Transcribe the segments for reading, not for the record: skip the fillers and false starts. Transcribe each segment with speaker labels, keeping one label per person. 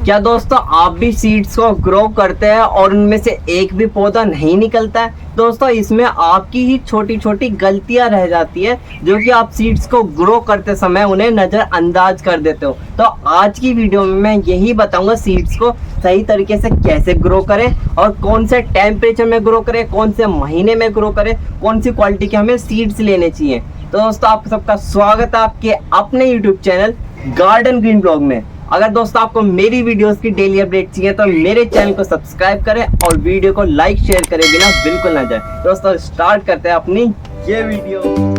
Speaker 1: क्या दोस्तों आप भी सीड्स को ग्रो करते हैं और उनमें से एक भी पौधा नहीं निकलता है? दोस्तों इसमें आपकी ही छोटी छोटी गलतियां रह जाती है जो कि आप सीड्स को ग्रो करते समय उन्हें नज़रअंदाज कर देते हो। तो आज की वीडियो में मैं यही बताऊंगा सीड्स को सही तरीके से कैसे ग्रो करें और कौन से टेम्परेचर में ग्रो करें, कौन से महीने में ग्रो करें, कौन सी क्वालिटी के हमें सीड्स लेने चाहिए। तो दोस्तों आप सबका स्वागत है आपके अपने YouTube channel garden green blog में। अगर दोस्तों आपको मेरी वीडियोस की डेली अपडेट चाहिए तो मेरे चैनल को सब्सक्राइब करें और वीडियो को लाइक शेयर करे बिना बिल्कुल ना जाए। दोस्तों स्टार्ट करते हैं अपनी ये वीडियो।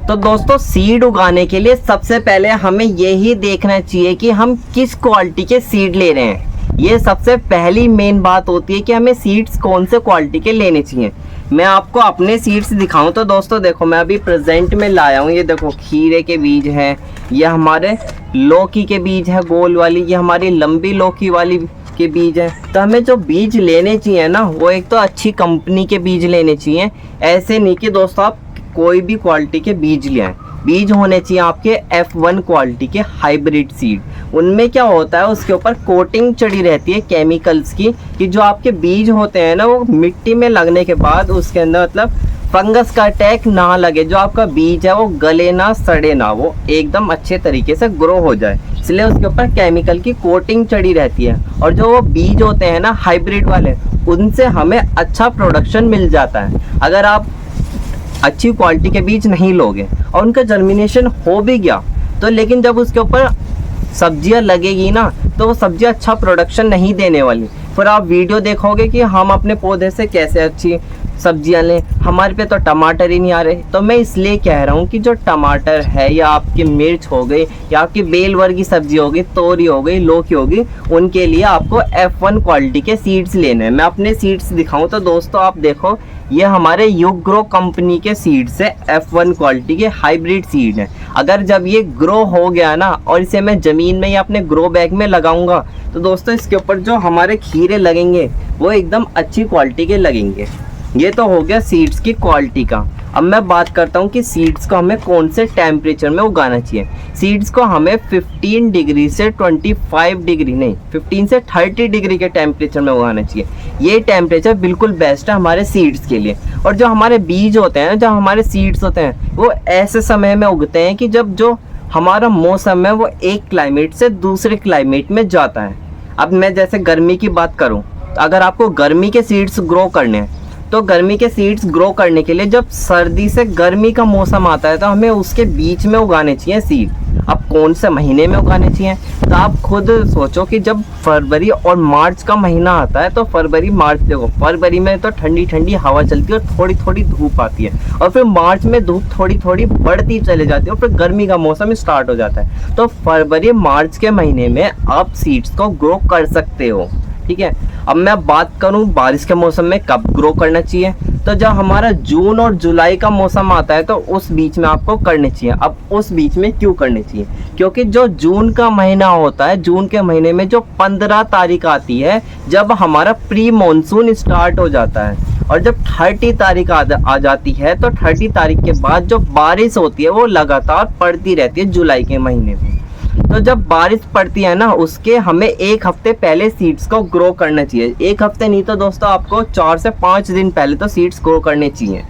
Speaker 1: तो दोस्तों सीड उगाने के लिए सबसे पहले हमें यही देखना चाहिए कि हम किस क्वालिटी के सीड ले रहे हैं। ये सबसे पहली मेन बात होती है कि हमें सीड्स कौन से क्वालिटी के लेने चाहिए। मैं आपको अपने सीड्स दिखाऊं तो दोस्तों देखो मैं अभी प्रेजेंट में लाया हूं। ये देखो खीरे के बीज हैं, ये हमारे लौकी के बीज है गोल वाली, ये हमारी लंबी लौकी वाली के बीज है। तो हमें जो बीज लेने चाहिए ना वो एक तो अच्छी कंपनी के बीज लेने चाहिए। ऐसे नहीं कि दोस्तों आप कोई भी क्वालिटी के बीज ले आए। बीज होने चाहिए आपके F1 क्वालिटी के हाइब्रिड सीड। उनमें क्या होता है उसके ऊपर कोटिंग चढ़ी रहती है केमिकल्स की कि जो आपके बीज होते हैं ना वो मिट्टी में लगने के बाद उसके अंदर मतलब फंगस का अटैक ना लगे, जो आपका बीज है वो गले ना सड़े ना, वो एकदम अच्छे तरीके से ग्रो हो जाए, इसलिए उसके ऊपर केमिकल की कोटिंग चढ़ी रहती है। और जो वो बीज होते हैं ना हाइब्रिड वाले उनसे हमें अच्छा प्रोडक्शन मिल जाता है। अगर आप अच्छी क्वालिटी के बीज नहीं लोगे और उनका जर्मिनेशन हो भी गया तो लेकिन जब उसके ऊपर सब्जियां लगेगी ना तो वो सब्जियां अच्छा प्रोडक्शन नहीं देने वाली। फिर आप वीडियो देखोगे कि हम अपने पौधे से कैसे अच्छी सब्जियां लें, हमारे पे तो टमाटर ही नहीं आ रहे। तो मैं इसलिए कह रहा हूँ कि जो टमाटर है या आपकी मिर्च हो गई या आपकी बेल वर्गी सब्जी हो गई, तोरी हो गई, लौकी होगी, उनके लिए आपको F1 क्वालिटी के सीड्स लेने हैं। मैं अपने सीड्स दिखाऊं तो दोस्तों आप देखो ये हमारे युग ग्रो कंपनी के सीड्स है, F1 क्वालिटी के हाइब्रिड सीड हैं। अगर जब ये ग्रो हो गया ना और इसे मैं ज़मीन में या अपने ग्रो बैग में लगाऊंगा तो दोस्तों इसके ऊपर जो हमारे खीरे लगेंगे वो एकदम अच्छी क्वालिटी के लगेंगे। ये तो हो गया सीड्स की क्वालिटी का। अब मैं बात करता हूँ कि सीड्स को हमें कौन से टेम्परेचर में उगाना चाहिए। सीड्स को हमें 15 डिग्री से 25 डिग्री नहीं 15 से 30 डिग्री के टेम्परेचर में उगाना चाहिए। ये टेम्परेचर बिल्कुल बेस्ट है हमारे सीड्स के लिए। और जो हमारे बीज होते हैं, जो हमारे सीड्स होते हैं, वो ऐसे समय में उगते हैं कि जब जो हमारा मौसम है वो एक क्लाइमेट से दूसरे क्लाइमेट में जाता है। अब मैं जैसे गर्मी की बात करूँ तो अगर आपको गर्मी के सीड्स ग्रो करने हैं तो गर्मी के सीड्स ग्रो करने के लिए जब सर्दी से गर्मी का मौसम आता है तो हमें उसके बीच में उगाने चाहिए सीड। अब कौन से महीने में उगाने चाहिए तो आप खुद सोचो कि जब फरवरी और मार्च का महीना आता है तो फरवरी मार्च देखो, फरवरी में तो ठंडी ठंडी हवा चलती है और थोड़ी थोड़ी धूप आती है और फिर मार्च में धूप थोड़ी थोड़ी बढ़ती चले जाती है और फिर गर्मी का मौसम स्टार्ट हो जाता है। तो फरवरी मार्च के महीने में आप सीड्स को ग्रो कर सकते हो, ठीक है। अब मैं बात करूं बारिश के मौसम में कब ग्रो करना चाहिए तो जब हमारा जून और जुलाई का मौसम आता है तो उस बीच में आपको करने चाहिए। अब उस बीच में क्यों करने चाहिए? क्योंकि जो जून का महीना होता है, जून के महीने में जो 15 तारीख आती है जब हमारा प्री मानसून स्टार्ट हो जाता है और जब 30 तारीख आ जाती है तो 30 तारीख के बाद जो बारिश होती है वो लगातार पड़ती रहती है जुलाई के महीने में। तो जब बारिश पड़ती है ना उसके हमें एक हफ्ते पहले सीड्स को ग्रो करना चाहिए। एक हफ्ते नहीं तो दोस्तों आपको 4 से 5 दिन पहले तो सीड्स ग्रो करने चाहिए।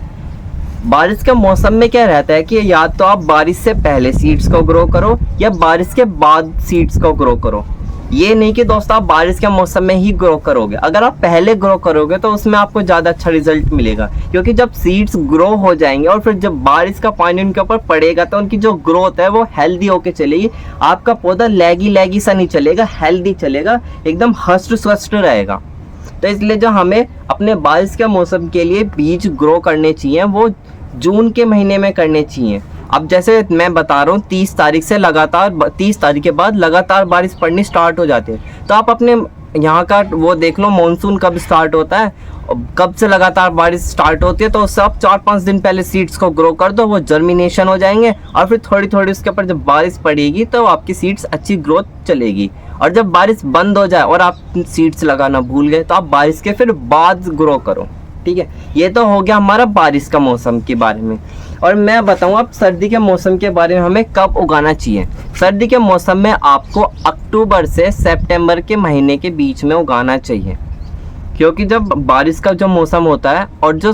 Speaker 1: बारिश के मौसम में क्या रहता है कि या तो आप बारिश से पहले सीड्स को ग्रो करो या बारिश के बाद सीड्स को ग्रो करो। ये नहीं कि दोस्तों आप बारिश के मौसम में ही ग्रो करोगे। अगर आप पहले ग्रो करोगे तो उसमें आपको ज़्यादा अच्छा रिजल्ट मिलेगा, क्योंकि जब सीड्स ग्रो हो जाएंगे और फिर जब बारिश का पानी उनके ऊपर पड़ेगा तो उनकी जो ग्रोथ है वो हेल्दी होके चलेगी। आपका पौधा लैगी सा नहीं चलेगा, हेल्दी चलेगा, एकदम हष्ट स्वष्ट रहेगा। तो इसलिए जो हमें अपने बारिश के मौसम के लिए बीज ग्रो करने चाहिए वो जून के महीने में करने चाहिए। अब जैसे मैं बता रहा हूँ 30 तारीख से लगातार 30 तारीख के बाद लगातार बारिश पड़नी स्टार्ट हो जाती है तो आप अपने यहाँ का वो देख लो, मानसून कब स्टार्ट होता है, कब से लगातार बारिश स्टार्ट होती है, तो उससे आप 4-5 दिन पहले सीड्स को ग्रो कर दो, वो जर्मिनेशन हो जाएंगे और फिर थोड़ी थोड़ी उसके ऊपर जब बारिश पड़ेगी तो आपकी सीड्स अच्छी ग्रोथ चलेगी। और जब बारिश बंद हो जाए और आप सीड्स लगाना भूल गए तो आप बारिश के फिर बाद ग्रो करो। ठीक है, ये तो हो गया हमारा बारिश का मौसम के बारे में। और मैं बताऊँ अब सर्दी के मौसम के बारे में हमें कब उगाना चाहिए। सर्दी के मौसम में आपको अक्टूबर से सितंबर के महीने के बीच में उगाना चाहिए, क्योंकि जब बारिश का जो मौसम होता है और जो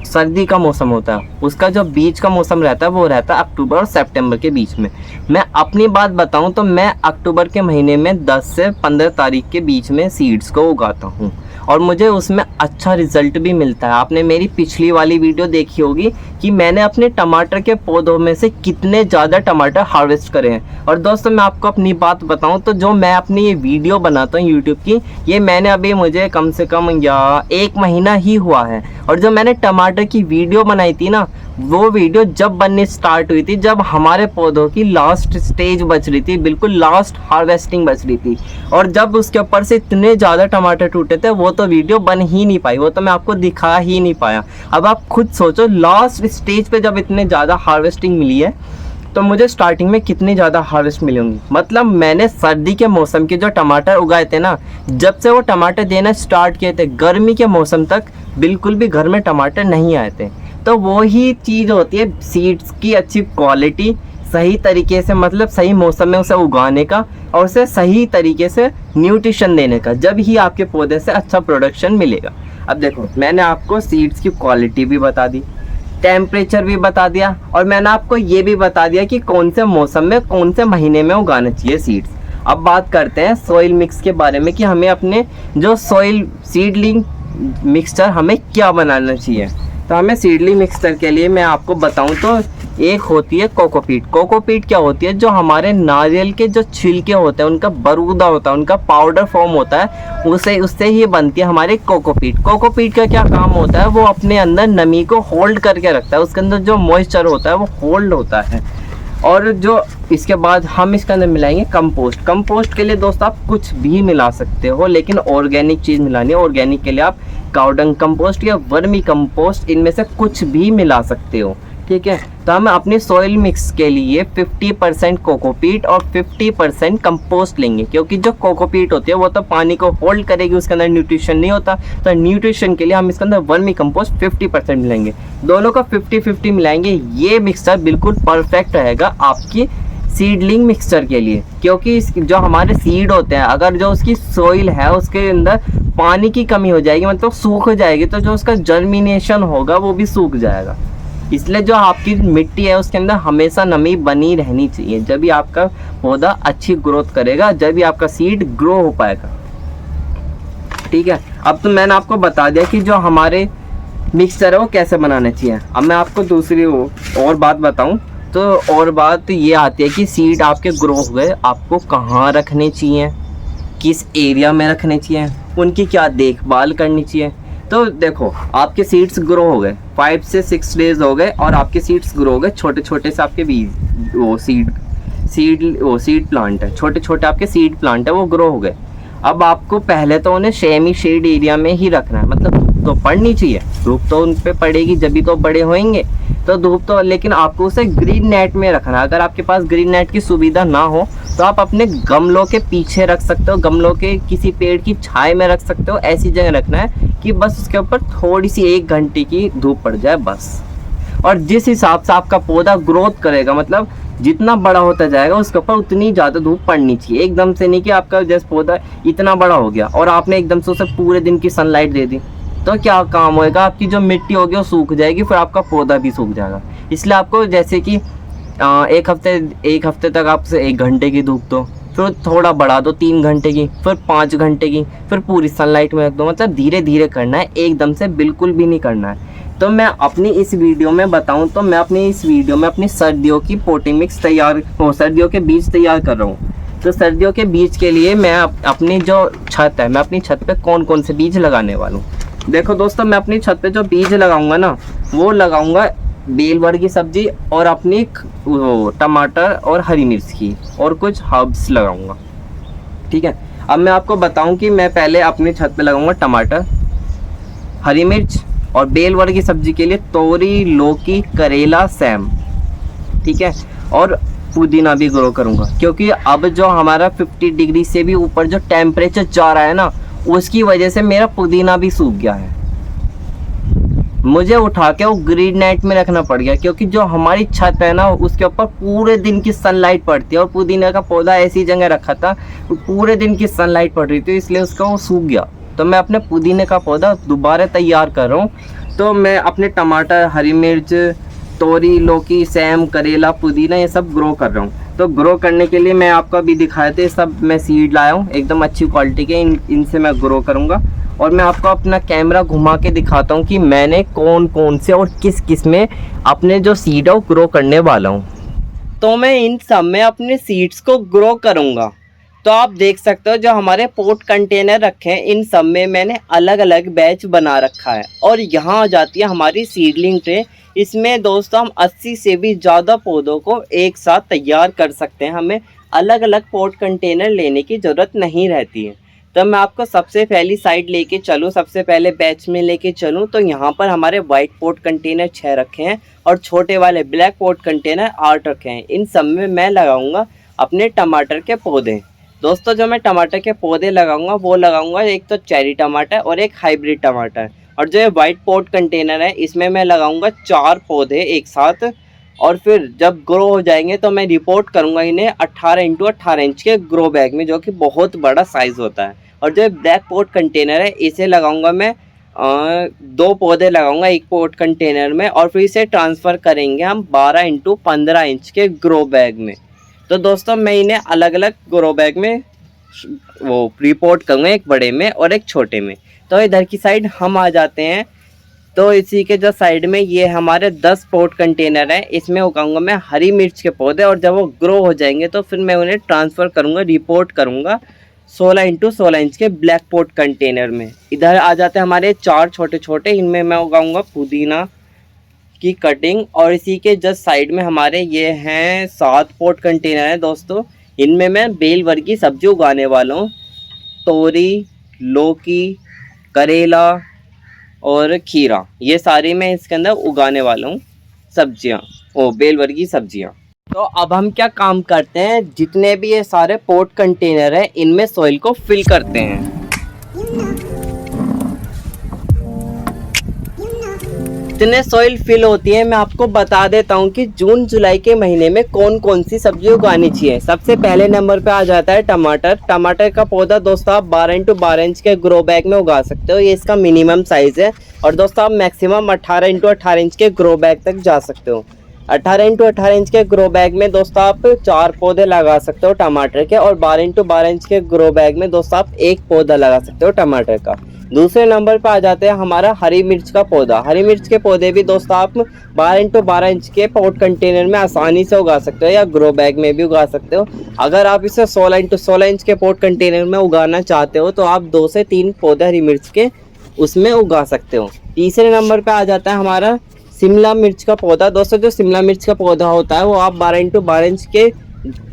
Speaker 1: सर्दी का मौसम होता है उसका जो बीच का मौसम रहता है वो रहता है अक्टूबर और सितंबर के बीच में। मैं अपनी बात बताऊं तो मैं अक्टूबर के महीने में 10 से 15 तारीख के बीच में सीड्स को उगाता हूं और मुझे उसमें अच्छा रिजल्ट भी मिलता है। आपने मेरी पिछली वाली वीडियो देखी होगी कि मैंने अपने टमाटर के पौधों में से कितने ज़्यादा टमाटर हार्वेस्ट करे हैं। और दोस्तों मैं आपको अपनी बात बताऊं तो जो मैं अपनी ये वीडियो बनाता हूं यूट्यूब की, ये मैंने अभी मुझे कम से कम या 1 महीना ही हुआ है। और जो मैंने टमाटर की वीडियो बनाई थी ना, वो वीडियो जब बननी स्टार्ट हुई थी जब हमारे पौधों की लास्ट स्टेज बच रही थी, बिल्कुल लास्ट हार्वेस्टिंग बच रही थी, और जब उसके ऊपर से इतने ज़्यादा टमाटर टूटे थे वो तो वीडियो बन ही नहीं पाई, वो तो मैं आपको दिखा ही नहीं पाया। अब आप खुद सोचो लास्ट स्टेज पे जब इतने ज़्यादा हार्वेस्टिंग मिली है तो मुझे स्टार्टिंग में कितनी ज़्यादा हार्वेस्ट मिली होंगी। मतलब मैंने सर्दी के मौसम के जो टमाटर उगाए थे ना, जब से वो टमाटर देना स्टार्ट किए थे गर्मी के मौसम तक बिल्कुल भी घर में टमाटर नहीं आए थे। तो वो ही चीज़ होती है सीड्स की अच्छी क्वालिटी, सही तरीके से मतलब सही मौसम में उसे उगाने का और उसे सही तरीके से न्यूट्रिशन देने का, जब ही आपके पौधे से अच्छा प्रोडक्शन मिलेगा। अब देखो मैंने आपको सीड्स की क्वालिटी भी बता दी, टेम्परेचर भी बता दिया, और मैंने आपको ये भी बता दिया कि कौन से मौसम में कौन से महीने में उगाना चाहिए सीड्स। अब बात करते हैं सॉइल मिक्स के बारे में कि हमें अपने जो सॉइल सीडलिंग मिक्सचर हमें क्या बनाना चाहिए। तो हमें सीडलिंग मिक्सचर के लिए मैं आपको बताऊं तो एक होती है कोकोपीट। कोकोपीट क्या होती है, जो हमारे नारियल के जो छिलके होते हैं उनका बरूदा होता है, उनका पाउडर फॉर्म होता है, उससे ही बनती है हमारी कोकोपीट। कोकोपीट का क्या काम होता है, वो अपने अंदर नमी को होल्ड करके रखता है, उसके अंदर जो मॉइस्चर होता है वो होल्ड होता है। और जो इसके बाद हम इसके अंदर मिलाएंगे कंपोस्ट। कंपोस्ट के लिए दोस्त आप कुछ भी मिला सकते हो, लेकिन ऑर्गेनिक चीज़ मिलानी है। ऑर्गेनिक के लिए आप काउडंग कंपोस्ट या वर्मी कंपोस्ट, इनमें से कुछ भी मिला सकते हो। ठीक है, तो हम अपनी सॉइल मिक्स के लिए 50% कोकोपीट और 50% कंपोस्ट लेंगे, क्योंकि जो कोकोपीट होती है वो तो पानी को होल्ड करेगी, उसके अंदर न्यूट्रिशन नहीं होता। तो न्यूट्रिशन के लिए हम इसके अंदर वर्मी कंपोस्ट 50% मिलाएंगे, दोनों का 50-50 मिलाएंगे। ये मिक्सचर बिल्कुल परफेक्ट रहेगा आपकी सीडलिंग मिक्सचर के लिए, क्योंकि जो हमारे सीड होते हैं अगर जो उसकी सॉइल है उसके अंदर पानी की कमी हो जाएगी, मतलब सूख जाएगी, तो जो उसका जर्मिनेशन होगा वो भी सूख जाएगा। इसलिए जो आपकी मिट्टी है उसके अंदर हमेशा नमी बनी रहनी चाहिए, जब भी आपका पौधा अच्छी ग्रोथ करेगा, जब भी आपका सीड ग्रो हो पाएगा। ठीक है, अब तो मैंने आपको बता दिया कि जो हमारे मिक्सचर है वो कैसे बनाना चाहिए। अब मैं आपको दूसरी और बात बताऊं तो और बात ये आती है कि सीड आपके ग्रो हो गए, आपको कहाँ रखने चाहिए, किस एरिया में रखने चाहिए, उनकी क्या देखभाल करनी चाहिए। तो देखो आपके सीड्स ग्रो हो गए, 5 से 6 डेज हो गए और आपके सीड्स ग्रो हो गए, छोटे छोटे से आपके बीज वो सीड प्लांट है, छोटे छोटे आपके सीड प्लांट है, वो ग्रो हो गए। अब आपको पहले तो उन्हें सेमी शेड एरिया में ही रखना है, मतलब धूप तो पड़नी चाहिए, धूप तो उन पे पड़ेगी जब भी तो बड़े होंगे, तो धूप तो, लेकिन आपको उसे ग्रीन नेट में रखना है। अगर आपके पास ग्रीन नेट की सुविधा ना हो तो आप अपने गमलों के पीछे रख सकते हो, गमलों के किसी पेड़ की छाया में रख सकते हो। ऐसी जगह रखना है कि बस उसके ऊपर थोड़ी सी 1 घंटे की धूप पड़ जाए बस। और जिस हिसाब से आपका पौधा ग्रोथ करेगा, मतलब जितना बड़ा होता जाएगा उसके ऊपर उतनी ज़्यादा धूप पड़नी चाहिए। एकदम से नहीं कि आपका जैसे पौधा इतना बड़ा हो गया और आपने एकदम से उसे पूरे दिन की सनलाइट दे दी, तो क्या काम होएगा, आपकी जो मिट्टी होगी वो सूख जाएगी, फिर आपका पौधा भी सूख जाएगा। इसलिए आपको जैसे कि एक हफ्ते तक आप 1 घंटे की धूप दो, फिर थोड़ा बढ़ा दो 3 घंटे की, फिर 5 घंटे की, फिर पूरी सनलाइट में रख दो। मतलब धीरे धीरे करना है, एकदम से बिल्कुल भी नहीं करना है। तो मैं अपनी इस वीडियो में बताऊं तो मैं अपनी इस वीडियो में अपनी सर्दियों की पोटिंग मिक्स सर्दियों के बीज तैयार कर रहा हूँ। तो सर्दियों के बीज के लिए मैं अपनी जो छत है, मैं अपनी छत पे कौन कौन से बीज लगाने वाला हूँ। देखो दोस्तों, मैं अपनी छत पे जो बीज लगाऊंगा ना, वो लगाऊंगा बेल भर की सब्जी और अपनी टमाटर और हरी मिर्च की और कुछ हर्ब्स लगाऊंगा। ठीक है, अब मैं आपको बताऊं कि मैं पहले अपनी छत पे लगाऊंगा टमाटर, हरी मिर्च और बेल वर्ग की सब्जी के लिए तोरी, लौकी, करेला, सैम, ठीक है, और पुदीना भी ग्रो करूंगा, क्योंकि अब जो हमारा 50 डिग्री से भी ऊपर जो टेम्परेचर जा रहा है ना, उसकी वजह से मेरा पुदीना भी सूख गया है। मुझे उठा के वो ग्रीन नेट में रखना पड़ गया, क्योंकि जो हमारी छत है ना उसके ऊपर पूरे दिन की सनलाइट पड़ती है, और पुदीना का पौधा ऐसी जगह रखा था पूरे दिन की सनलाइट पड़ रही थी, इसलिए उसका वो सूख गया। तो मैं अपने पुदीने का पौधा दोबारा तैयार कर रहा हूँ। तो मैं अपने टमाटर, हरी मिर्च, तोरी, लौकी, सैम, करेला, पुदीना ये सब ग्रो कर रहा हूँ। तो ग्रो करने के लिए मैं आपको अभी दिखाए थे, सब मैं सीड लाया हूँ एकदम अच्छी क्वालिटी के, इनसे मैं ग्रो करूँगा। और मैं आपको अपना कैमरा घुमा के दिखाता हूँ कि मैंने कौन कौन से और किस किस में अपने जो सीड है वो ग्रो करने वाला हूँ। तो मैं इन सब में अपने सीड्स को ग्रो करूँगा। तो आप देख सकते हो जो हमारे पोट कंटेनर रखे हैं, इन सब में मैंने अलग अलग बैच बना रखा है। और यहाँ आ जाती है हमारी सीडलिंग ट्रे। इसमें दोस्तों हम 80 से भी ज़्यादा पौधों को एक साथ तैयार कर सकते हैं, हमें अलग अलग पोट कंटेनर लेने की ज़रूरत नहीं रहती है। तो मैं आपको सबसे पहली साइड लेके चलूँ, सबसे पहले बैच में लेके चलूँ, तो यहाँ पर हमारे वाइट पोट कंटेनर 6 रखे हैं और छोटे वाले ब्लैक पोट कंटेनर 8 रखे हैं। इन सब में मैं लगाऊंगा अपने टमाटर के पौधे। दोस्तों जो मैं टमाटर के पौधे लगाऊंगा वो लगाऊंगा एक तो चेरी टमाटर और एक हाइब्रिड टमाटर। और जो ये वाइट पोट कंटेनर है इसमें मैं लगाऊंगा 4 पौधे एक साथ। और फिर जब ग्रो हो जाएंगे तो मैं रिपोर्ट करूंगा इन्हें 18 इंटू 18 इंच के ग्रो बैग में, जो कि बहुत बड़ा साइज़ होता है। और जो ब्लैक पोट कंटेनर है इसे लगाऊंगा मैं 2 पौधे लगाऊंगा एक पोट कंटेनर में, और फिर इसे ट्रांसफ़र करेंगे हम 12 इंटू 15 इंच के ग्रो बैग में। तो दोस्तों मैं इन्हें अलग अलग ग्रो बैग में वो रिपोर्ट करूँगा, एक बड़े में और एक छोटे में। तो इधर की साइड हम आ जाते हैं। तो इसी के जो साइड में ये हमारे 10 पोट कंटेनर हैं, इसमें उगाऊंगा मैं हरी मिर्च के पौधे। और जब वो ग्रो हो जाएंगे तो फिर मैं उन्हें ट्रांसफ़र करूँगा, रिपोर्ट करूँगा 16 इंटू 16 इंच के ब्लैक पोट कंटेनर में। इधर आ जाते हैं हमारे 4 छोटे छोटे, इनमें मैं उगाऊंगा पुदीना की कटिंग। और इसी के जस्ट साइड में हमारे ये हैं 7 पोट कंटेनर हैं दोस्तों, इनमें मैं बेल वर्ग की सब्जी उगाने वाला हूँ। तोरी, लौकी, करेला और खीरा, ये सारी मैं इसके अंदर उगाने वाला हूँ सब्जियाँ, बेल वर्ग की सब्जियाँ। तो अब हम क्या काम करते हैं, जितने भी ये सारे पोट कंटेनर हैं इनमें सॉइल को फिल करते हैं। इतने सॉइल फिल होती है, मैं आपको बता देता हूँ कि जून जुलाई के महीने में कौन कौन सी सब्जी उगानी चाहिए। सबसे पहले नंबर पे आ जाता है टमाटर। टमाटर का पौधा दोस्तों आप 12 इंटू 12 इंच के ग्रो बैग में उगा सकते हो, ये इसका मिनिमम साइज़ है। और दोस्तों आप मैक्सिमम 18 इंटू 18 इंच के ग्रो बैग तक जा सकते हो। 18 इंटू 18 इंच के ग्रो बैग में दोस्तों आप 4 पौधे लगा सकते हो टमाटर के, और 12 इंटू 12 इंच के ग्रो बैग में दोस्तों आप 1 पौधा लगा सकते हो टमाटर का। दूसरे नंबर पर आ जाते हैं हमारा हरी मिर्च का पौधा। हरी मिर्च के पौधे भी दोस्तों आप 12 इंटू 12 इंच के पॉट कंटेनर में आसानी से उगा सकते हो, या ग्रो बैग में भी उगा सकते हो। अगर आप इसे 16 इंटू 16 इंच के पॉट कंटेनर में उगाना चाहते हो तो आप 2 से 3 पौधे हरी मिर्च के उसमें उगा सकते हो। तीसरे नंबर पर आ जाता है हमारा शिमला मिर्च का पौधा। दोस्तों जो शिमला मिर्च का पौधा होता है वो आप 12 इंटू 12 इंच के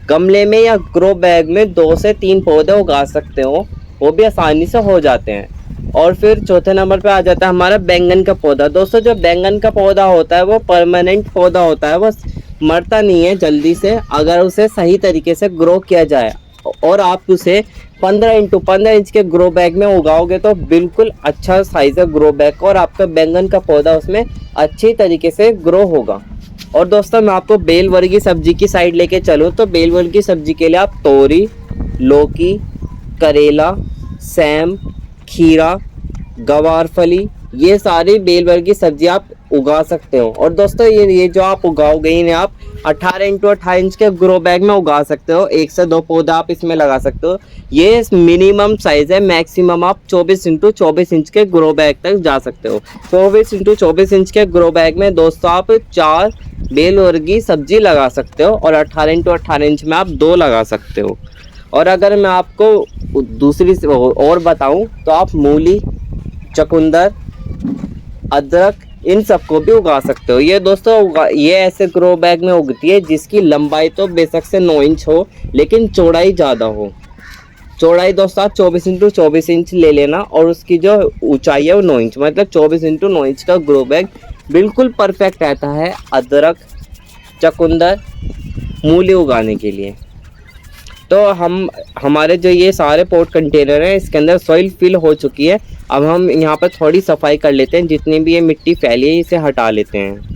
Speaker 1: गमले में या ग्रो बैग में 2 से 3 पौधे उगा सकते हो, वो भी आसानी से हो जाते हैं। और फिर चौथे नंबर पे आ जाता है हमारा बैंगन का पौधा। दोस्तों जो बैंगन का पौधा होता है वो परमानेंट पौधा होता है, वो मरता नहीं है जल्दी से अगर उसे सही तरीके से ग्रो किया जाए। और आप उसे 15 इंटू 15 इंच के ग्रो बैग में उगाओगे तो बिल्कुल अच्छा साइज है ग्रो बैग का, और आपका बैंगन का पौधा उसमें अच्छी तरीके से ग्रो होगा। और दोस्तों मैं आपको बेल वर्गी सब्जी की साइड लेके चलूँ तो बेल वर्गी सब्जी के लिए आप तोरी, लौकी, करेला, सैम, खीरा, गवारफली, ये सारी बेल वर्गी सब्जी आप उगा सकते हो। और दोस्तों ये जो आप उगाओगे इन्हें आप 18 इंटू 18 इंच के ग्रो बैग में उगा सकते हो, 1 से 2 पौधा आप इसमें लगा सकते हो। ये मिनिमम साइज़ है, मैक्सिमम आप 24 इंटू 24 इंच के ग्रो बैग तक जा सकते हो। 24 इंटू 24 इंच के ग्रो बैग में दोस्तों आप 4 बेल वर्गी सब्जी लगा सकते हो, और 18 इंटू 18 इंच में आप 2 लगा सकते हो। और अगर मैं आपको दूसरी और बताऊं तो आप मूली, चुकंदर, अदरक इन सबको भी उगा सकते हो। ये दोस्तों ये ऐसे ग्रो बैग में उगती है जिसकी लंबाई तो बेशक से 9 इंच हो लेकिन चौड़ाई ज़्यादा हो। चौड़ाई दोस्तों आप 24x24 इंच ले लेना और उसकी जो ऊंचाई है वो 9 इंच, मतलब 24x9 इंच का ग्रो बैग बिल्कुल परफेक्ट रहता है अदरक, चुकंदर, मूली उगाने के लिए। तो हमारे जो ये सारे पोर्ट कंटेनर हैं इसके अंदर सॉइल फिल हो चुकी है। अब हम यहाँ पर थोड़ी सफाई कर लेते हैं, जितनी भी ये मिट्टी फैली है इसे हटा लेते हैं।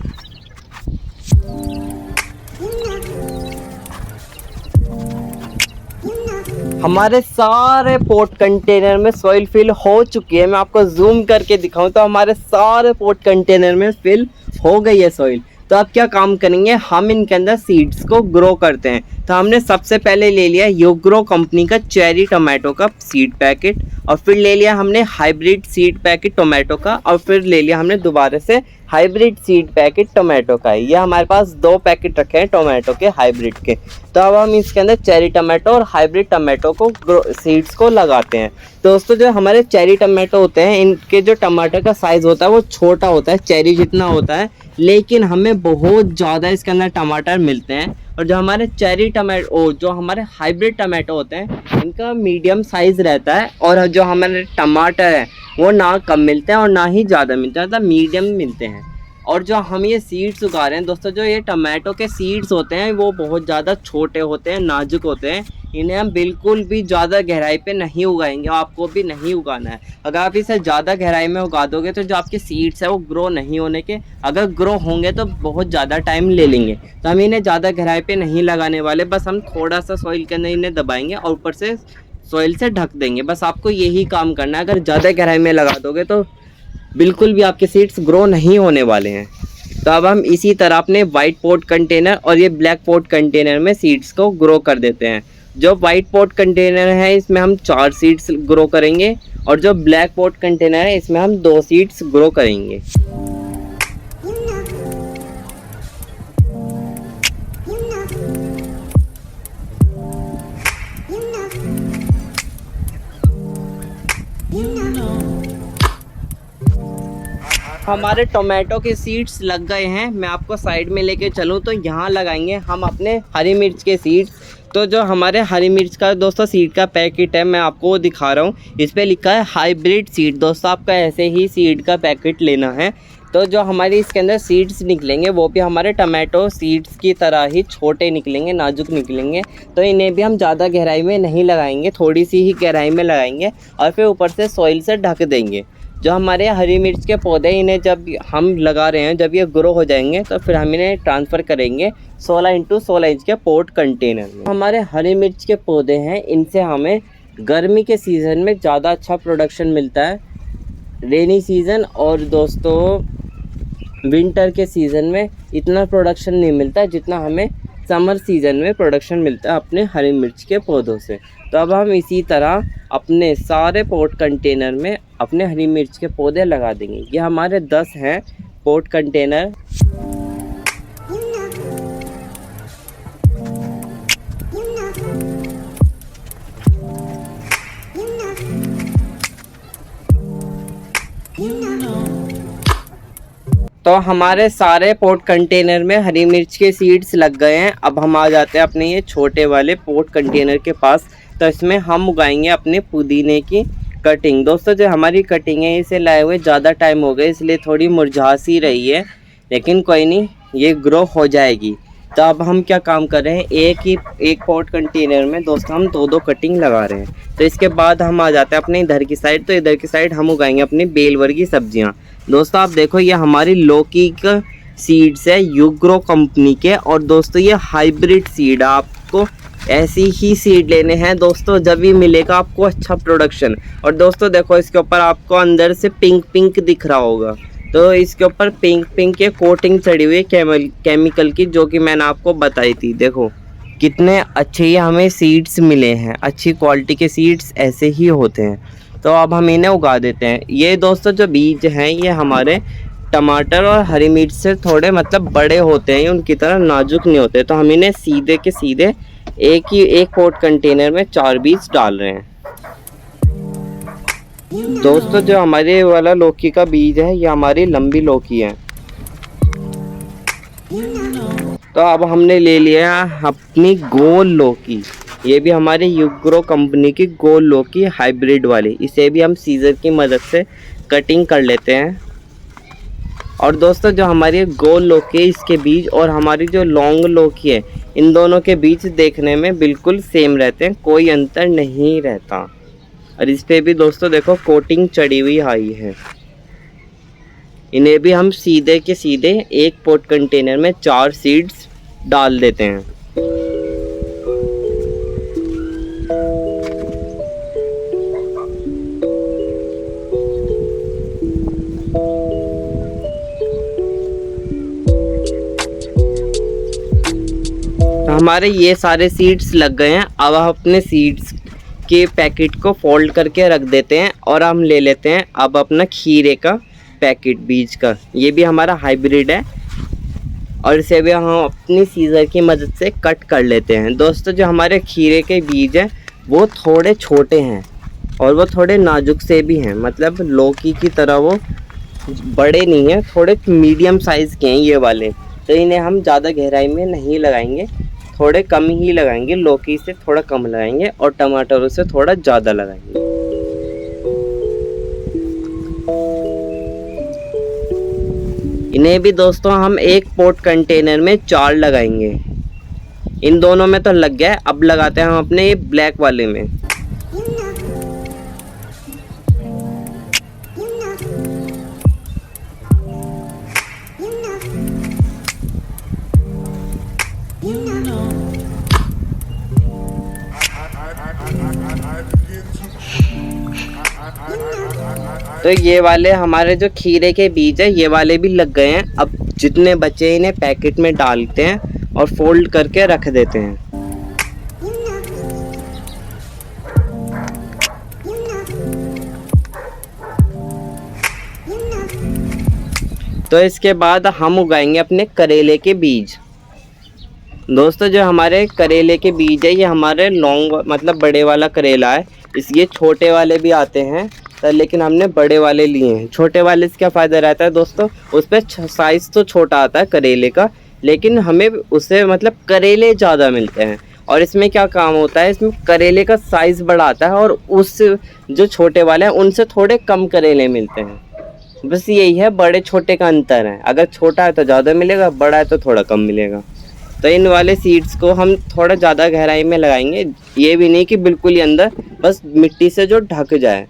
Speaker 1: हमारे सारे पोर्ट कंटेनर में सॉइल फिल हो चुकी है। मैं आपको जूम करके दिखाऊं तो हमारे सारे पोर्ट कंटेनर में फिल हो गई है सॉइल। तो अब क्या काम करेंगे, हम इनके अंदर सीड्स को ग्रो करते हैं। तो हमने सबसे पहले ले लिया योग्रो कंपनी का चेरी टोमेटो का सीड पैकेट, और फिर ले लिया हमने हाइब्रिड सीड पैकेट टोमेटो का, और फिर ले लिया हमने दोबारा से हाइब्रिड सीड पैकेट टोमेटो का। ये हमारे पास 2 पैकेट रखे हैं टोमेटो के हाइब्रिड के। तो अब हम इसके अंदर चेरी टोमेटो और हाइब्रिड टोमेटो को सीड्स को लगाते हैं। दोस्तों जो हमारे चेरी टोमेटो होते हैं इनके जो टमाटर का साइज़ होता है वो छोटा होता है, चेरी जितना होता है, लेकिन हमें बहुत ज़्यादा इसके अंदर टमाटर मिलते हैं। और जो हमारे चेरी टमाटो, जो हमारे हाइब्रिड टमाटो होते हैं इनका मीडियम साइज़ रहता है, और जो हमारे टमाटर है वो ना कम मिलते हैं और ना ही ज़्यादा मिलते हैं, मतलब मीडियम मिलते हैं। और जो हम ये सीड्स उगा रहे हैं दोस्तों, जो ये टमाटो के सीड्स होते हैं वो बहुत ज़्यादा छोटे होते हैं, नाजुक होते हैं। इन्हें हम बिल्कुल भी ज़्यादा गहराई पे नहीं उगाएंगे, आपको भी नहीं उगाना है। अगर आप इसे ज़्यादा गहराई में उगा दोगे तो जो आपके सीड्स है वो ग्रो नहीं होने के, अगर ग्रो होंगे तो बहुत ज़्यादा टाइम ले लेंगे। तो हम इन्हें ज़्यादा गहराई पे नहीं लगाने वाले, बस हम थोड़ा सा सॉइल के अंदर इन्हें दबाएंगे और ऊपर से सॉइल से ढक देंगे। बस आपको यही काम करना है। अगर ज़्यादा गहराई में लगा दोगे तो बिल्कुल भी आपके सीड्स ग्रो नहीं होने वाले हैं। तो अब हम इसी तरह अपने वाइट पॉट कंटेनर और ये ब्लैक पॉट कंटेनर में सीड्स को ग्रो कर देते हैं। जो वाइट पॉट कंटेनर है इसमें हम 4 सीड्स ग्रो करेंगे, और जो ब्लैक पॉट कंटेनर है इसमें हम 2 सीड्स ग्रो करेंगे। हमारे टोमेटो के सीड्स लग गए हैं। मैं आपको साइड में लेके चलूँ तो यहाँ लगाएंगे हम अपने हरी मिर्च के सीड्स। तो जो हमारे हरी मिर्च का दोस्तों सीड का पैकेट है मैं आपको दिखा रहा हूँ, इस पर लिखा है हाइब्रिड सीड। दोस्तों आपका ऐसे ही सीड का पैकेट लेना है। तो जो हमारे इसके अंदर सीड्स निकलेंगे वो भी हमारे टमाटो सीड्स की तरह ही छोटे निकलेंगे, नाजुक निकलेंगे। तो इन्हें भी हम ज़्यादा गहराई में नहीं लगाएंगे, थोड़ी सी ही गहराई में लगाएंगे और फिर ऊपर से सॉइल से ढक देंगे। जो हमारे हरी मिर्च के पौधे इन्हें जब हम लगा रहे हैं, जब ये ग्रो हो जाएंगे तो फिर हम इन्हें ट्रांसफ़र करेंगे 16x16 इंच के पोर्ट कंटेनर में। हमारे हरी मिर्च के पौधे हैं, इनसे हमें गर्मी के सीज़न में ज़्यादा अच्छा प्रोडक्शन मिलता है। रेनी सीज़न और दोस्तों विंटर के सीज़न में इतना प्रोडक्शन नहीं मिलता जितना हमें समर सीज़न में प्रोडक्शन मिलता है अपने हरी मिर्च के पौधों से। तो अब हम इसी तरह अपने सारे पोर्ट कंटेनर में अपने हरी मिर्च के पौधे लगा देंगे। ये हमारे 10 हैं पोर्ट कंटेनर। तो हमारे सारे पोर्ट कंटेनर में हरी मिर्च के सीड्स लग गए हैं। अब हम आ जाते हैं अपने ये छोटे वाले पोर्ट कंटेनर के पास। तो इसमें हम उगाएंगे अपने पुदीने की कटिंग। दोस्तों जो हमारी कटिंग है इसे लाए हुए ज़्यादा टाइम हो गया, इसलिए थोड़ी मुरझा सी रही है, लेकिन कोई नहीं, ये ग्रो हो जाएगी। तो अब हम क्या काम कर रहे हैं, एक पोर्ट कंटेनर में दोस्तों हम 2-2 कटिंग लगा रहे हैं। तो इसके बाद हम आ जाते हैं अपने इधर की साइड। तो इधर की साइड हम उगाएंगे अपनी बेल वर्गी सब्जियां। दोस्तों आप देखो ये हमारी लौकी का सीड्स है युग्रो कंपनी के, और दोस्तों ये हाइब्रिड सीड, आपको ऐसी ही सीड लेने हैं दोस्तों, जब भी मिलेगा आपको अच्छा प्रोडक्शन। और दोस्तों देखो इसके ऊपर आपको अंदर से पिंक पिंक दिख रहा होगा, तो इसके ऊपर पिंक पिंक के कोटिंग चढ़ी हुई है केमिकल की, जो कि मैंने आपको बताई थी। देखो कितने अच्छे ये हमें सीड्स मिले हैं, अच्छी क्वालिटी के सीड्स ऐसे ही होते हैं। तो अब हम इन्हें उगा देते हैं। ये दोस्तों जो बीज हैं ये हमारे टमाटर और हरी मिर्च से थोड़े मतलब बड़े होते हैं, उनकी तरह नाजुक नहीं होते। तो हम इन्हें सीधे के सीधे एक पोर्ट कंटेनर में 4 बीज डाल रहे हैं। दोस्तों जो हमारे वाला लौकी का बीज है ये हमारी लंबी लौकी है। तो अब हमने ले लिया अपनी गोल लौकी। ये भी हमारे युग्रो कंपनी की गोल लौकी हाइब्रिड वाली, इसे भी हम सीजर की मदद से कटिंग कर लेते हैं। और दोस्तों जो हमारी गोल लौकी है इसके बीज और हमारी जो लॉन्ग लौकी है, इन दोनों के बीज देखने में बिल्कुल सेम रहते हैं, कोई अंतर नहीं रहता। और इस पे भी दोस्तों देखो कोटिंग चढ़ी हुई आई है। इन्हें भी हम सीधे के सीधे एक पॉट कंटेनर में 4 सीड्स डाल देते हैं। हमारे ये सारे सीड्स लग गए हैं। अब हम अपने सीड्स के पैकेट को फोल्ड करके रख देते हैं और हम ले लेते हैं अब अपना खीरे का पैकेट बीज का। ये भी हमारा हाइब्रिड है और इसे भी हम अपनी सीजर की मदद से कट कर लेते हैं। दोस्तों जो हमारे खीरे के बीज हैं वो थोड़े छोटे हैं और वो थोड़े नाजुक से भी हैं, मतलब लौकी की तरह वो बड़े नहीं हैं, थोड़े मीडियम साइज़ के हैं ये वाले। तो इन्हें हम ज़्यादा गहराई में नहीं लगाएंगे, थोड़े कम ही लगाएंगे, लौकी से थोड़ा कम लगाएंगे और टमाटरों से थोड़ा ज़्यादा लगाएंगे। इन्हें भी दोस्तों हम एक पॉट कंटेनर में 4 लगाएंगे। इन दोनों में तो लग गया है, अब लगाते हैं हम अपने ये ब्लैक वाले में। तो ये वाले हमारे जो खीरे के बीज है ये वाले भी लग गए हैं। अब जितने बचे इन्हें पैकेट में डालते हैं और फोल्ड करके रख देते हैं। तो इसके बाद हम उगाएंगे अपने करेले के बीज। दोस्तों जो हमारे करेले के बीज है ये हमारे लॉन्ग मतलब बड़े वाला करेला है। ये छोटे वाले भी आते हैं तो लेकिन हमने बड़े वाले लिए हैं। छोटे वाले से क्या फ़ायदा रहता है दोस्तों, उस पर साइज़ तो छोटा आता है करेले का, लेकिन हमें उससे मतलब करेले ज़्यादा मिलते हैं। और इसमें क्या काम होता है, इसमें करेले का साइज़ बड़ा आता है और उस जो छोटे वाले हैं उनसे थोड़े कम करेले मिलते हैं। बस यही है बड़े छोटे का अंतर है, अगर छोटा है तो ज़्यादा मिलेगा, बड़ा है तो थोड़ा कम मिलेगा। तो इन वाले सीड्स को हम थोड़ा ज़्यादा गहराई में लगाएंगे, ये भी नहीं कि बिल्कुल ही अंदर, बस मिट्टी से जो ढक जाए।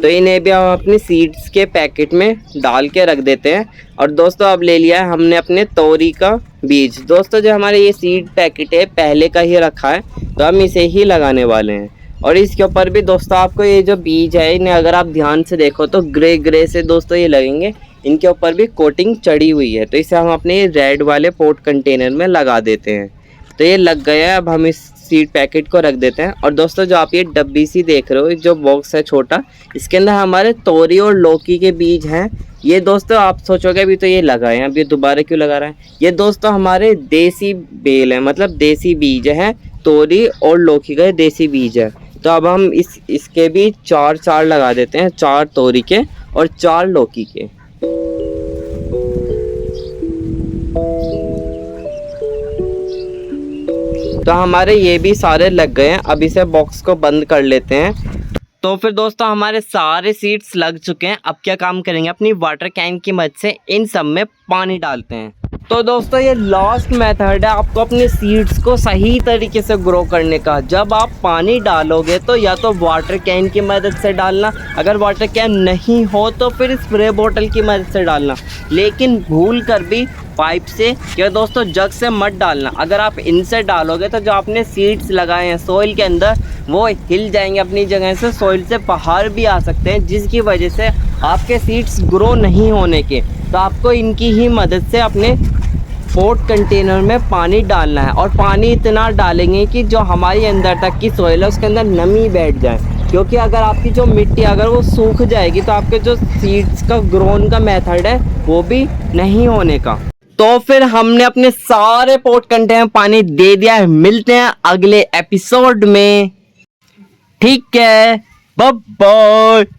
Speaker 1: तो इन्हें भी हम अपनी सीड्स के पैकेट में डाल के रख देते हैं। और दोस्तों अब ले लिया है हमने अपने तोरी का बीज। दोस्तों जो हमारे ये सीड पैकेट है पहले का ही रखा है, तो हम इसे ही लगाने वाले हैं। और इसके ऊपर भी दोस्तों आपको ये जो बीज है इन्हें अगर आप ध्यान से देखो तो ग्रे ग्रे से दोस्तों ये लगेंगे, इनके ऊपर भी कोटिंग चढ़ी हुई है। तो इसे हम अपने रेड वाले पॉट कंटेनर में लगा देते हैं। तो ये लग गया है, अब हम इस सीड पैकेट को रख देते हैं। और दोस्तों जो आप ये डब्बी सी देख रहे हो, जो बॉक्स है छोटा, इसके अंदर हमारे तोरी और लौकी के बीज हैं। ये दोस्तों आप सोचोगे अभी तो ये लगाए हैं, अब ये दोबारा क्यों लगा रहा है। ये दोस्तों हमारे देसी बेल है, मतलब देसी बीज है, तोरी और लौकी का देसी बीज है। तो अब हम इसके भी 4 लगा देते हैं, 4 तोरी के और 4 लौकी के। तो हमारे ये भी सारे लग गए हैं। अब इसे बॉक्स को बंद कर लेते हैं। तो फिर दोस्तों हमारे सारे सीड्स लग चुके हैं। अब क्या काम करेंगे, अपनी वाटर कैन की मदद से इन सब में पानी डालते हैं। तो दोस्तों ये लास्ट मेथड है आपको अपने सीड्स को सही तरीके से ग्रो करने का। जब आप पानी डालोगे तो या तो वाटर कैन की मदद से डालना, अगर वाटर कैन नहीं हो तो फिर स्प्रे बोतल की मदद से डालना, लेकिन भूल कर भी पाइप से या दोस्तों जग से मत डालना। अगर आप इनसे डालोगे तो जो आपने सीड्स लगाए हैं सॉइल के अंदर वो हिल जाएंगे अपनी जगह से, सॉइल से बाहर भी आ सकते हैं, जिसकी वजह से आपके सीड्स ग्रो नहीं होने के। तो आपको इनकी ही मदद से अपने पॉट कंटेनर में पानी डालना है। और पानी इतना डालेंगे कि जो हमारी अंदर तक की सॉइल है उसके अंदर नमी बैठ जाए, क्योंकि अगर आपकी जो मिट्टी अगर वो सूख जाएगी तो आपके जो सीड्स का ग्रोन का मेथड है वो भी नहीं होने का। तो फिर हमने अपने सारे पॉट कंटेनर में पानी दे दिया है। मिलते हैं अगले एपिसोड में, ठीक है, बाय बाय।